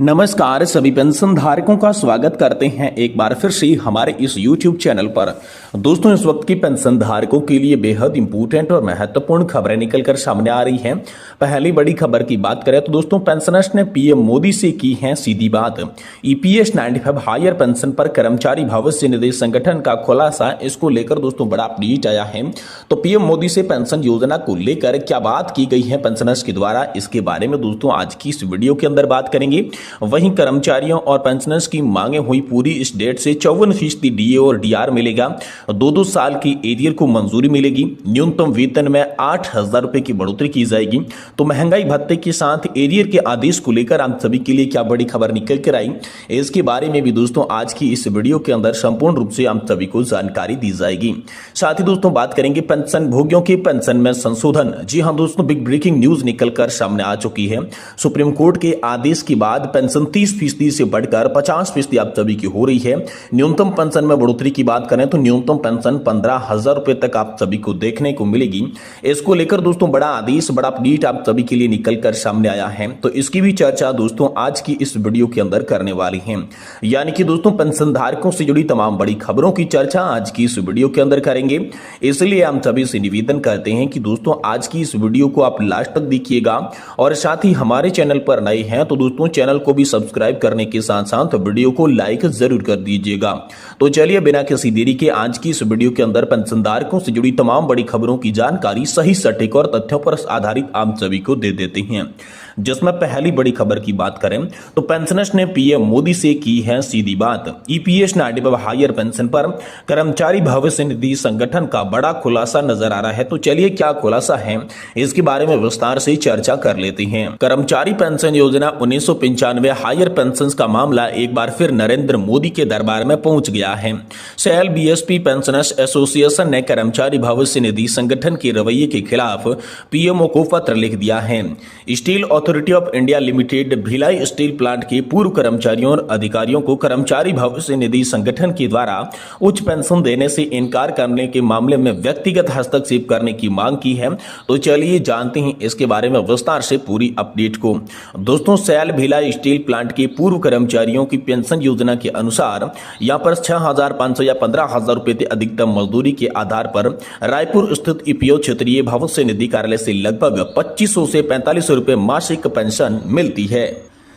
नमस्कार सभी पेंशन धारकों का स्वागत करते हैं एक बार फिर से हमारे इस YouTube चैनल पर। दोस्तों, इस वक्त की पेंशन धारकों के लिए बेहद इंपॉर्टेंट और महत्वपूर्ण खबरें निकलकर सामने आ रही हैं। पहली बड़ी खबर की बात करें तो दोस्तों, पेंशनर्स ने पीएम मोदी से की है सीधी बात। ईपीएस 95 हायर पेंशन पर कर्मचारी भविष्य निधि संगठन का खुलासा, इसको लेकर दोस्तों बड़ा अपडेट आया है। तो पीएम मोदी से पेंशन योजना को लेकर क्या बात की गई है पेंशनर्स के द्वारा, इसके बारे में दोस्तों आज की इस वीडियो के अंदर बात करेंगे। वहीं कर्मचारियों और पेंशनर्स की मांगे हुई पूरी। इस डेट से 54% डीए और डीआर मिलेगा। 2-2 साल की एरियर को मंजूरी मिलेगी। न्यूनतम वेतन में 8,000 रुपए की बढ़ोतरी की जाएगी। तो महंगाई भत्ते के साथ एरियर के आदेश को लेकर आप सभी के लिए क्या बड़ी खबर निकल कर आई, इसके बारे में भी दोस्तों आज की इस वीडियो के अंदर संपूर्ण रूप से आप सभी को जानकारी दी जाएगी। साथ ही दोस्तों बात करेंगे पेंशन भोगियों की पेंशन में संशोधन। जी हां दोस्तों, बिग ब्रेकिंग न्यूज निकलकर सामने आ चुकी है। सुप्रीम कोर्ट के आदेश के बाद पेंशन 30% से बढ़कर 50% आप सभी की हो रही है। न्यूनतम पेंशन में बढ़ोतरी की बात करें तो न्यूनतम पेंशन 15,000 रुपए तक आप सभी को देखने को मिलेगी। इसको लेकर दोस्तों बड़ा आदेश, बड़ा अपडेट आप सभी के लिए निकलकर सामने आया है। तो इसकी भी चर्चा दोस्तों आज की इस वीडियो के अंदर करने वाली है। यानी कि दोस्तों पेंशन धारकों से जुड़ी तमाम बड़ी खबरों की चर्चा आज की इस वीडियो के अंदर करेंगे। इसलिए हम सभी से निवेदन करते हैं कि दोस्तों आज की इस वीडियो को आप लास्ट तक देखिएगा और साथ ही हमारे चैनल पर नए हैं तो दोस्तों चैनल को भी सब्सक्राइब करने के साथ साथ वीडियो को लाइक जरूर कर दीजिएगा। तो चलिए बिना किसी देरी के आज की इस वीडियो के अंदर पेंशनधारकों से जुड़ी तमाम बड़ी खबरों की जानकारी सही सटीक और तथ्यों पर आधारित आप सभी को दे देते हैं। जिसमें पहली बड़ी खबर की बात करें तो पेंशनर्स ने पीएम मोदी से की है सीधी बात। ईपीएस 95 हायर पेंशन पर कर्मचारी भविष्य निधि संगठन का बड़ा खुलासा नजर आ रहा है। तो चलिए क्या खुलासा है इसके बारे में विस्तार से चर्चा कर लेते हैं। कर्मचारी पेंशन योजना 1995 हायर पेंशन का मामला एक बार फिर नरेंद्र मोदी के दरबार में पहुंच गया है। सेल बीएसपी पेंशनर्स एसोसिएशन ने कर्मचारी भविष्य निधि संगठन के रवैये के खिलाफ पीएमओ को पत्र लिख दिया है। Steel authority of India limited Bhilai steel plant के पूर्व कर्मचारियों और अधिकारियों को कर्मचारी भविष्य निधि संगठन के द्वारा उच्च पेंशन देने से इनकार करने के मामले में व्यक्तिगत हस्तक्षेप करने की मांग की है। तो चलिए जानते हैं इसके बारे में विस्तार से पूरी अपडेट को। दोस्तों, सेल भिलाई स्टील प्लांट के पूर्व कर्मचारियों की पेंशन योजना के अनुसार यहां पर 6,500 या 15,000 रुपए से अधिकतम मजदूरी के आधार पर रायपुर स्थित ईपीओ क्षेत्रीय भविष्य निधि कार्यालय से लगभग 2500 से 4500 रुपए मासिक पेंशन मिलती है।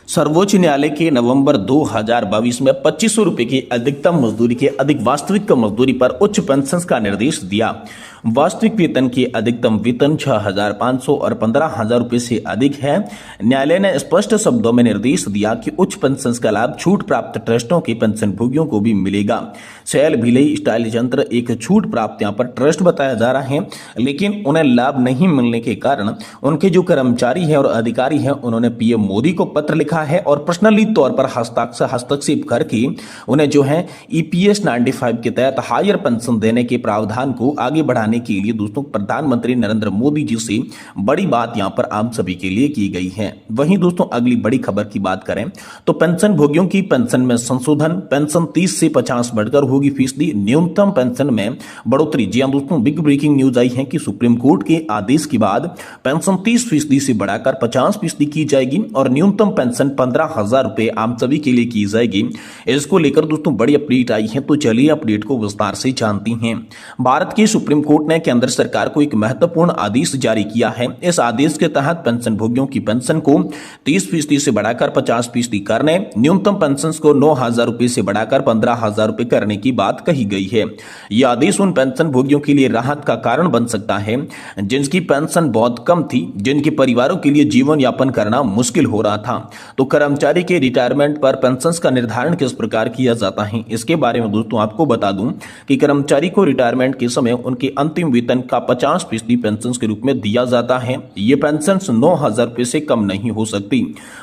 सर्वोच्च न्यायालय के नवंबर 2022 में 2500 रुपए की अधिकतम मजदूरी के अधिक वास्तविक मजदूरी पर उच्च पेंशन का निर्देश दिया। वास्तविक वेतन के अधिकतम वेतन 6,500 और 15,000 रुपए से अधिक है। न्यायालय ने स्पष्ट शब्दों में निर्देश दिया कि उच्च पेंशन का लाभ छूट प्राप्त ट्रस्टों के पेंशन भोगियों को भी मिलेगा। सेल भिलाई स्टील यंत्र एक छूट प्राप्त यहाँ पर ट्रस्ट बताया जा रहा है, लेकिन उन्हें लाभ नहीं मिलने के कारण उनके जो कर्मचारी है और अधिकारी है उन्होंने पीएम मोदी को पत्र लिखा है और पर्सनली तौर पर हस्तक्षेप करके उन्हें जो है ईपीएस 95 के तहत हायर पेंशन देने के प्रावधान को आगे बढ़ाने के लिए दोस्तों प्रधानमंत्री नरेंद्र मोदी जी से बड़ी बात यहां पर आप सभी के लिए की गई है। वहीं दोस्तों अगली बड़ी खबर की बात करें तो पेंशन भोगियों की पेंशन में संशोधन। पेंशन 30 से 50 बढ़कर होगी फीसदी। न्यूनतम पेंशन में बढ़ोतरी। जी हां दोस्तों, बिग ब्रेकिंग न्यूज आई है कि सुप्रीम कोर्ट के आदेश के बाद पेंशन 30% से बढ़ाकर 50% की जाएगी और न्यूनतम पेंशन 15,000 रुपए आप सभी के लिए की जाएगी। इसको लेकर दोस्तों बड़ी अपडेट आई है। तो चलिए अपडेट को विस्तार से जानती हैं। भारत के सुप्रीम कोर्ट ने केंद्र सरकार को एक महत्वपूर्ण आदेश जारी किया है। इस आदेश के तहत पेंशन भोगियों की पेंशन को 30% से बढ़ाकर 50% करने, न्यूनतम पेंशन को 9,000 रुपए से बढ़ाकर 15,000 रुपए करने की बात कही गई है। यह आदेश उन पेंशन भोगियों के लिए राहत का कारण बन सकता है जिनकी पेंशन बहुत कम थी, जिनके परिवारों के लिए जीवन यापन करना मुश्किल हो रहा था। तो कर्मचारी के रिटायरमेंट पर पेंशन का निर्धारण किस प्रकार किया जाता है, इसके बारे में दोस्तों आपको बता दूं कि कर्मचारी को रिटायरमेंट के समय उनके अंतिम वेतन का 50% पेंशन के रूप में दिया जाता है। ये पेंशन 9,000 रुपए से कम नहीं हो सकती।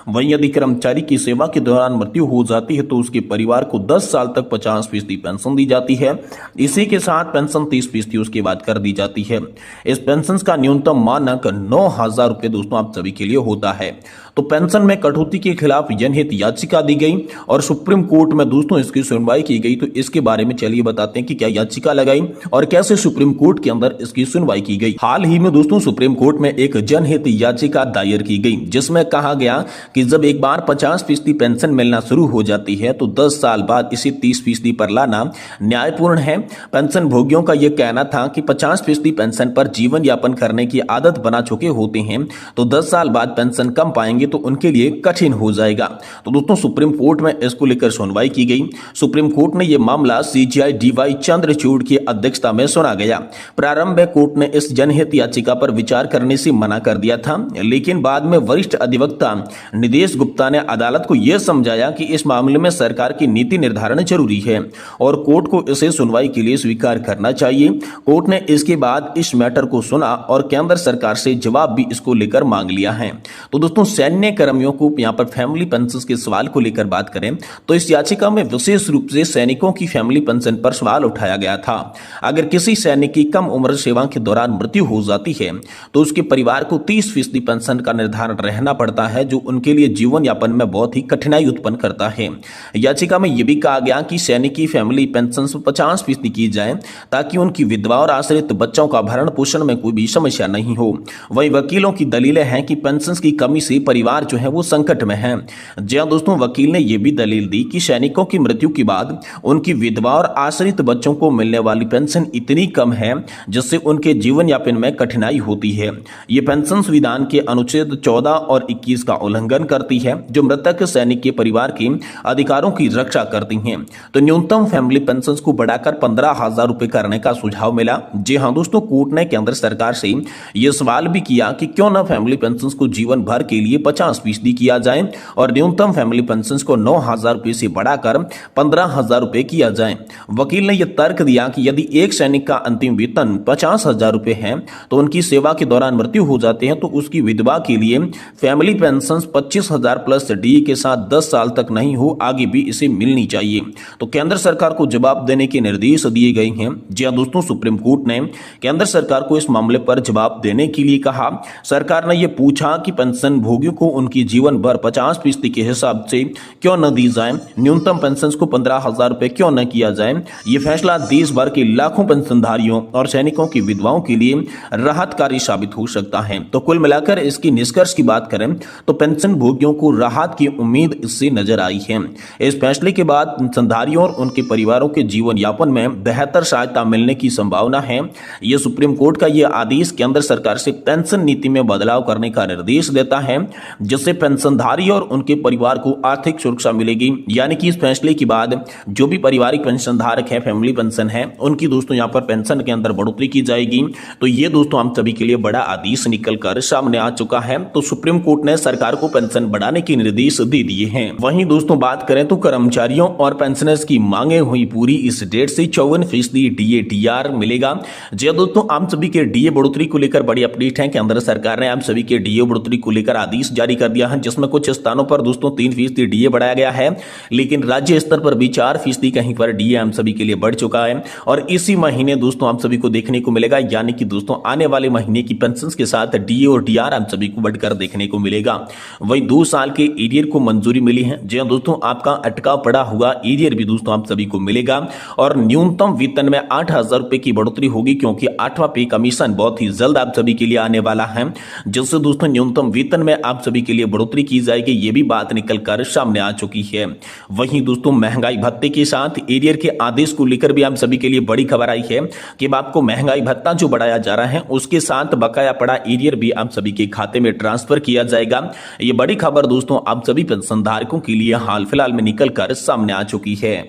वहीं यदि कर्मचारी की सेवा के दौरान मृत्यु हो जाती है तो उसके परिवार को 10 साल तक 50% पेंशन दी जाती है। इसी के साथ पेंशन 30% उसके बाद कर दी जाती है। इस पेंशन का न्यूनतम मानक 9,000 रुपए दोस्तों आप सभी के लिए होता है। तो पेंशन में कटौती के खिलाफ जनहित याचिका दी गई और सुप्रीम कोर्ट में दोस्तों इसकी सुनवाई की गई। तो इसके बारे में चलिए बताते हैं कि क्या याचिका लगाई और कैसे सुप्रीम कोर्ट के अंदर इसकी सुनवाई की गई। हाल ही में दोस्तों सुप्रीम कोर्ट में एक जनहित याचिका दायर की गई जिसमें कहा गया कि जब एक बार 50% पेंशन मिलना शुरू हो जाती है तो 10 साल बाद इसे 30% पर लाना न्यायपूर्ण है। पेंशन भोगियों का यह कहना था कि 50% पेंशन पर जीवन यापन करने की आदत बना चुके होते हैं तो 10 साल बाद पेंशन कम पाएंगे तो उनके लिए कठिन हो जाएगा। तो दोस्तों सुप्रीम कोर्ट में इसको लेकर सुनवाई की गई। सुप्रीम कोर्ट ने यह मामला CJI DY चंद्रचूड़ की अध्यक्षता में सुना गया। प्रारंभ में कोर्ट ने इस जनहित याचिका पर विचार करने से मना कर दिया था, लेकिन बाद में वरिष्ठ अधिवक्ता निदेश गुप्ता ने अदालत को यह समझाया कि इस मामले में सरकार की नीति निर्धारण जरूरी है और कोर्ट को इसे सुनवाई के लिए स्वीकार करना चाहिए। कोर्ट ने इसके बाद इस मैटर को सुना और केंद्र सरकार से जवाब भी इसको लेकर मांग लिया है। तो दोस्तों सैन्य कर्मियों को यहां पर फैमिली पेंशन के सवाल को लेकर बात करें तो इस याचिका में विशेष रूप से सैनिकों की फैमिली पेंशन पर सवाल उठाया गया था। अगर किसी सैनिक की कम उम्र सेवा के दौरान मृत्यु हो जाती है तो उसके परिवार को 30% पेंशन का निर्धारण रहना पड़ता है, जो उनके लिए जीवन यापन में बहुत ही कठिनाई उत्पन्न करता है। याचिका में यह भी कहा गया कि सैनिक की फैमिली पेंशन 50% की जाए ताकि उनकी विधवा और आश्रित बच्चों का भरण पोषण में कोई भी समस्या नहीं हो। वहीं वकीलों की दलीलें हैं कि पेंशन की कमी से परिवार जो है वो संकट में है। जी हां दोस्तों, वकील ने यह भी दलील दी कि सैनिकों की मृत्यु के बाद उनकी विधवा और आश्रित बच्चों को मिलने वाली पेंशन इतनी कम है जिससे उनके जीवन यापन में कठिनाई होती है। ये पेंशन संविधान के अनुच्छेद 14 और 21 का उल्लंघन करती है जो मृतक सैनिक के परिवार के अधिकारों की रक्षा करती हैं। तो न्यूनतम फैमिली पेंशन को बढ़ाकर 15,000 रुपए करने का सुझाव मिला। जी हां दोस्तों, कोर्ट ने केंद्र सरकार से यह सवाल भी किया कि क्यों न फैमिली पेंशन को जीवन भर के लिए 50% किया जाए और न्यूनतम फैमिली पेंशन को 9,000 रुपए से बढ़ाकर 15,000 रुपए किया जाए। वकील ने यह तर्क दिया कि यदि एक सैनिक का अंतिम वेतन 50,000 रुपए है तो उनकी सेवा के दौरान मृत्यु हो जाते हैं तो उसकी विधवा के लिए फैमिली पेंशन 25,000 प्लस डीए के साथ 10 साल तक नहीं हो, आगे भी इसे मिलनी चाहिए। तो केंद्र सरकार को जवाब देने के निर्देश दिए गए हैं। जी हां दोस्तों, सुप्रीम कोर्ट ने केंद्र सरकार को इस मामले पर जवाब देने के लिए कहा। सरकार ने यह पूछा कि पेंशन भोगियों को उनकी जीवन भर 50% के हिसाब से क्यों न दी जाए, न्यूनतम पेंशन को 15,000 रुपए क्यों न किया जाए। यह फैसला देश भर के लाखों पेंशनधारियों और सैनिकों की विधवाओं के लिए राहतकारी साबित हो सकता है। तो कुल मिलाकर इसकी निष्कर्ष की बात करें तो पेंशन भोगियों को राहत की उम्मीद इससे नजर आई है। इस फैसले के बाद पेंशनधारियों और उनके परिवारों के जीवन यापन में बेहतर सहायता मिलने की संभावना है। यह सुप्रीम कोर्ट का यह आदेश केंद्र सरकार से पेंशन नीति में बदलाव करने का निर्देश देता है जिससे पेंशनधारी और उनके परिवार को आर्थिक सुरक्षा मिलेगी। यानी कि इस फैसले के बाद जो भी पारिवारिक पेंशन धारक है, फैमिली पेंशन है, उनकी दोस्तों यहां पर पेंशन के अंदर बढ़ोतरी की जाएगी। तो ये दोस्तों हम सभी के लिए बड़ा आदेश निकल कर सामने आ चुका है। तो सुप्रीम कोर्ट ने सरकार को पेंशन बढ़ाने के निर्देश दे दिए हैं। वहीं दोस्तों बात करें तो कर्मचारियों और पेंशनर्स की मांगे हुई पूरी। इस डेट से 54% डीए डीआर मिलेगा। जी दोस्तों, आप सभी के डीए बढ़ोतरी को लेकर बड़ी अपडेट है। केंद्र सरकार ने आप सभी के डीए बढ़ोतरी को लेकर आदेश जारी कर दिया है जिसमें कुछ स्थानों पर दोस्तों 3% डीए बढ़ाया गया है, लेकिन राज्य स्तर पर भी 4% कहीं पर डीए हम सभी के लिए बढ़ चुका है और इसी महीने दोस्तों आप सभी को देखने को मिलेगा। यानी कि दोस्तों आने वाले महीने की पेंशन के साथ डीए और डीआर हम सभी को बढ़कर देखने को मिलेगा। वही 2 साल के एरियर को मंजूरी मिली है। जी दोस्तों, आपका अटका पड़ा हुआ एरियर भी दोस्तों आप सभी को मिलेगा और न्यूनतम वेतन में 8,000 रुपए की बढ़ोतरी होगी क्योंकि 8वां पे कमीशन बहुत ही जल्द आप सभी के लिए आने वाला है, जिससे दोस्तों न्यूनतम वेतन में आप सभी के लिए बढ़ोतरी की जाएगी। ये भी बात निकल कर सामने आ चुकी है। वहीं दोस्तों महंगाई भत्ते के साथ एरियर के आदेश को लेकर भी आप सभी के लिए बड़ी खबर आई है कि आपको महंगाई भत्ता जो बढ़ाया जा रहा है उसके साथ बकाया पड़ा एरियर भी आप सभी के खाते में ट्रांसफर किया जाएगा। ये बड़ी खबर दोस्तों आप सभी पेंशनधारकों के लिए हाल फिलहाल में निकल कर सामने आ चुकी है।